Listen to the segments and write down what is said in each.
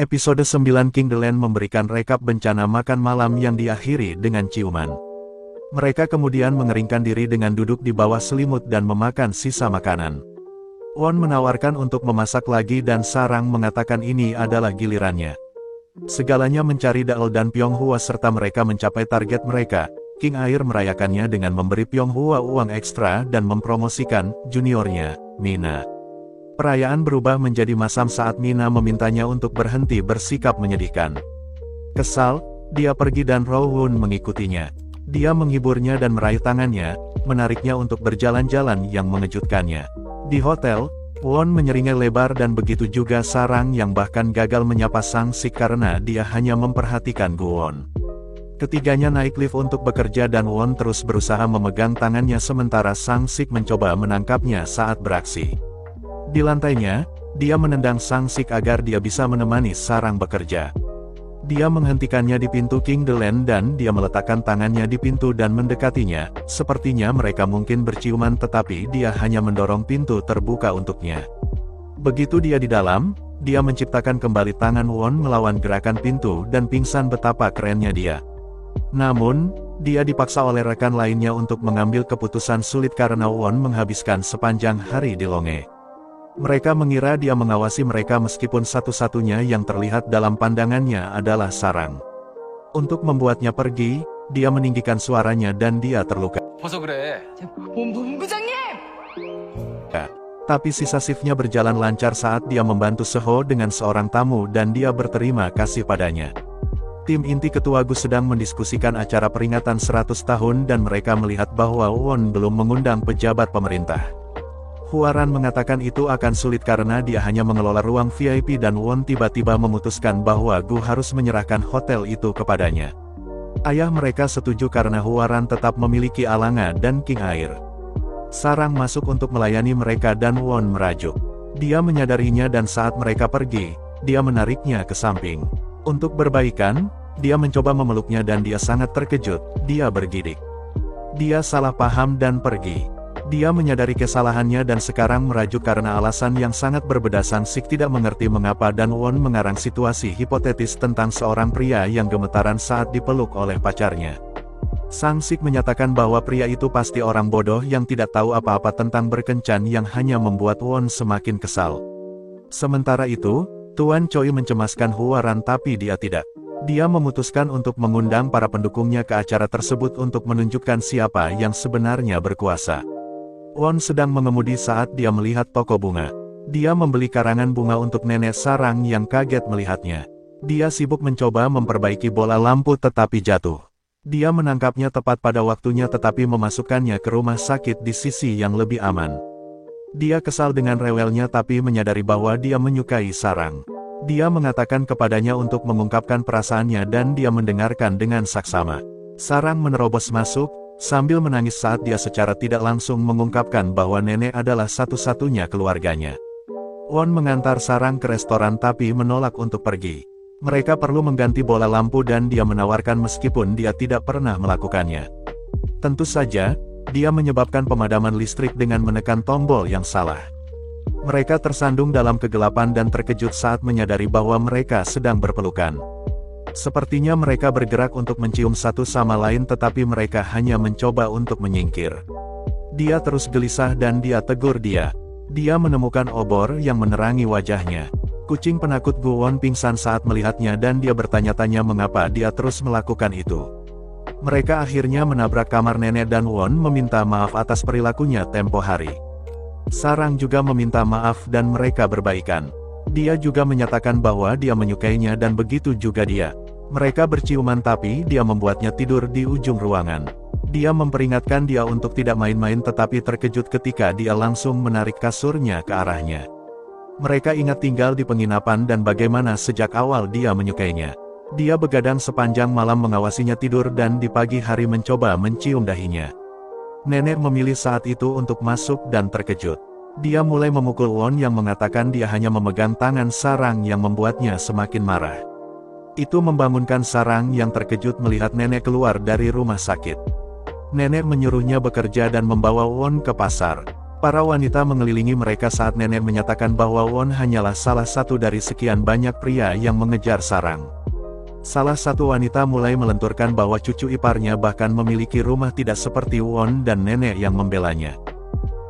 Episode 9 King Delenn memberikan rekap bencana makan malam yang diakhiri dengan ciuman. Mereka kemudian mengeringkan diri dengan duduk di bawah selimut dan memakan sisa makanan. Won menawarkan untuk memasak lagi dan Sarang mengatakan ini adalah gilirannya. Segalanya mencari Daol dan Pyonghua serta mereka mencapai target mereka. King Air merayakannya dengan memberi Pyonghua uang ekstra dan mempromosikan juniornya, Mina. Perayaan berubah menjadi masam saat Mina memintanya untuk berhenti bersikap menyedihkan. Kesal, dia pergi dan Rowoon mengikutinya. Dia menghiburnya dan meraih tangannya, menariknya untuk berjalan-jalan yang mengejutkannya. Di hotel, Won menyeringai lebar dan begitu juga Sarang yang bahkan gagal menyapa Sang Sik karena dia hanya memperhatikan Guwon. Ketiganya naik lift untuk bekerja dan Won terus berusaha memegang tangannya sementara Sang Sik mencoba menangkapnya saat beraksi. Di lantainya, dia menendang Sang Sik agar dia bisa menemani Sarang bekerja. Dia menghentikannya di pintu King Delenn dan dia meletakkan tangannya di pintu dan mendekatinya. Sepertinya mereka mungkin berciuman tetapi dia hanya mendorong pintu terbuka untuknya. Begitu dia di dalam, dia menciptakan kembali tangan Won melawan gerakan pintu dan pingsan betapa kerennya dia. Namun, dia dipaksa oleh rekan lainnya untuk mengambil keputusan sulit karena Won menghabiskan sepanjang hari di Longe. Mereka mengira dia mengawasi mereka meskipun satu-satunya yang terlihat dalam pandangannya adalah Sarang. Untuk membuatnya pergi, dia meninggikan suaranya dan dia terluka. Tapi sisa shiftnya berjalan lancar saat dia membantu Seho dengan seorang tamu dan dia berterima kasih padanya. Tim inti ketua Gu sedang mendiskusikan acara peringatan 100 tahun dan mereka melihat bahwa Won belum mengundang pejabat pemerintah. Huaran mengatakan itu akan sulit karena dia hanya mengelola ruang VIP dan Won tiba-tiba memutuskan bahwa Gu harus menyerahkan hotel itu kepadanya. Ayah mereka setuju karena Huaran tetap memiliki Alanga dan King Air. Sarang masuk untuk melayani mereka dan Won merajuk. Dia menyadarinya dan saat mereka pergi, dia menariknya ke samping. Untuk berbaikan, dia mencoba memeluknya dan dia sangat terkejut, dia bergidik. Dia salah paham dan pergi. Dia menyadari kesalahannya dan sekarang merajuk karena alasan yang sangat berbeda. Sang Sik tidak mengerti mengapa dan Won mengarang situasi hipotetis tentang seorang pria yang gemetaran saat dipeluk oleh pacarnya. Sang Sik menyatakan bahwa pria itu pasti orang bodoh yang tidak tahu apa-apa tentang berkencan yang hanya membuat Won semakin kesal. Sementara itu, Tuan Choi mencemaskan Huaran tapi dia tidak. Dia memutuskan untuk mengundang para pendukungnya ke acara tersebut untuk menunjukkan siapa yang sebenarnya berkuasa. Won sedang mengemudi saat dia melihat toko bunga. Dia membeli karangan bunga untuk nenek Sarang yang kaget melihatnya. Dia sibuk mencoba memperbaiki bola lampu tetapi jatuh. Dia menangkapnya tepat pada waktunya tetapi memasukkannya ke rumah sakit di sisi yang lebih aman. Dia kesal dengan rewelnya tapi menyadari bahwa dia menyukai Sarang. Dia mengatakan kepadanya untuk mengungkapkan perasaannya dan dia mendengarkan dengan saksama. Sarang menerobos masuk, sambil menangis saat dia secara tidak langsung mengungkapkan bahwa nenek adalah satu-satunya keluarganya. Won mengantar Sarang ke restoran tapi menolak untuk pergi. Mereka perlu mengganti bola lampu dan dia menawarkan meskipun dia tidak pernah melakukannya. Tentu saja, dia menyebabkan pemadaman listrik dengan menekan tombol yang salah. Mereka tersandung dalam kegelapan dan terkejut saat menyadari bahwa mereka sedang berpelukan. Sepertinya mereka bergerak untuk mencium satu sama lain tetapi mereka hanya mencoba untuk menyingkir. Dia terus gelisah dan dia tegur dia. Dia menemukan obor yang menerangi wajahnya. Kucing penakut Guwon pingsan saat melihatnya dan dia bertanya-tanya mengapa dia terus melakukan itu. Mereka akhirnya menabrak kamar nenek dan Won meminta maaf atas perilakunya tempo hari. Sarang juga meminta maaf dan mereka berbaikan. Dia juga menyatakan bahwa dia menyukainya dan begitu juga dia. Mereka berciuman tapi dia membuatnya tidur di ujung ruangan. Dia memperingatkan dia untuk tidak main-main tetapi terkejut ketika dia langsung menarik kasurnya ke arahnya. Mereka ingat tinggal di penginapan dan bagaimana sejak awal dia menyukainya. Dia begadang sepanjang malam mengawasinya tidur dan di pagi hari mencoba mencium dahinya. Nenek memilih saat itu untuk masuk dan terkejut. Dia mulai memukul Won yang mengatakan dia hanya memegang tangan Sarang yang membuatnya semakin marah. Itu membangunkan Sarang yang terkejut melihat nenek keluar dari rumah sakit. Nenek menyuruhnya bekerja dan membawa Won ke pasar. Para wanita mengelilingi mereka saat nenek menyatakan bahwa Won hanyalah salah satu dari sekian banyak pria yang mengejar sarang. Salah satu wanita mulai melenturkan bahwa cucu iparnya bahkan memiliki rumah tidak seperti Won dan nenek yang membelanya.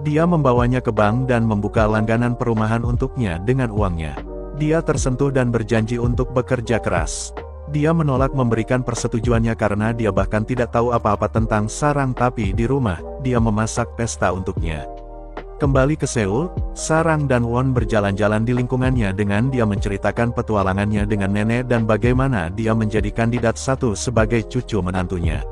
Dia membawanya ke bank dan membuka langganan perumahan untuknya dengan uangnya. Dia tersentuh dan berjanji untuk bekerja keras. Dia menolak memberikan persetujuannya karena dia bahkan tidak tahu apa-apa tentang sarang, tapi di rumah, dia memasak pesta untuknya. Kembali ke Seoul, Sarang dan Won berjalan-jalan di lingkungannya dengan dia menceritakan petualangannya dengan nenek dan bagaimana dia menjadi kandidat satu sebagai cucu menantunya.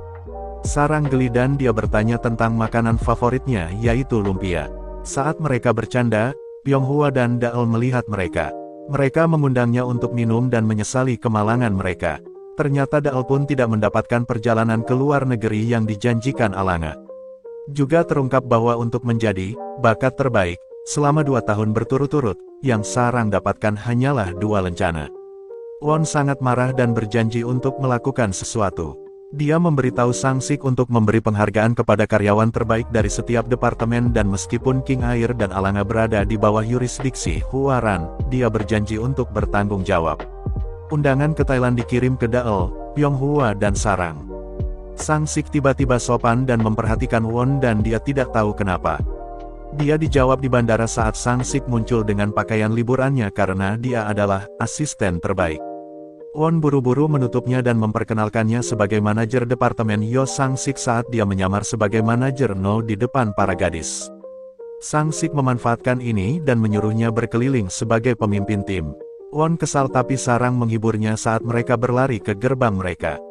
Sarang geli dan dia bertanya tentang makanan favoritnya, yaitu lumpia. Saat mereka bercanda, Pyonghwa dan Daeul melihat mereka. Mereka mengundangnya untuk minum dan menyesali kemalangan mereka. Ternyata Daeul pun tidak mendapatkan perjalanan ke luar negeri yang dijanjikan Alanga. Juga terungkap bahwa untuk menjadi bakat terbaik selama 2 tahun berturut-turut, yang Sarang dapatkan hanyalah 2 lencana. Won sangat marah dan berjanji untuk melakukan sesuatu. Dia memberitahu Sang-sik untuk memberi penghargaan kepada karyawan terbaik dari setiap departemen, dan meskipun King Air dan Alanga berada di bawah yurisdiksi Huaran, dia berjanji untuk bertanggung jawab. Undangan ke Thailand dikirim ke Daeul, Pyonghwa dan Sarang. Sang-sik tiba-tiba sopan dan memperhatikan Won dan dia tidak tahu kenapa. Dia dijawab di bandara saat Sang-sik muncul dengan pakaian liburannya karena dia adalah asisten terbaik. Won buru-buru menutupnya dan memperkenalkannya sebagai manajer departemen Yo Sang-sik saat dia menyamar sebagai manajer No di depan para gadis. Sang-sik memanfaatkan ini dan menyuruhnya berkeliling sebagai pemimpin tim. Won kesal tapi Sarang menghiburnya saat mereka berlari ke gerbang mereka.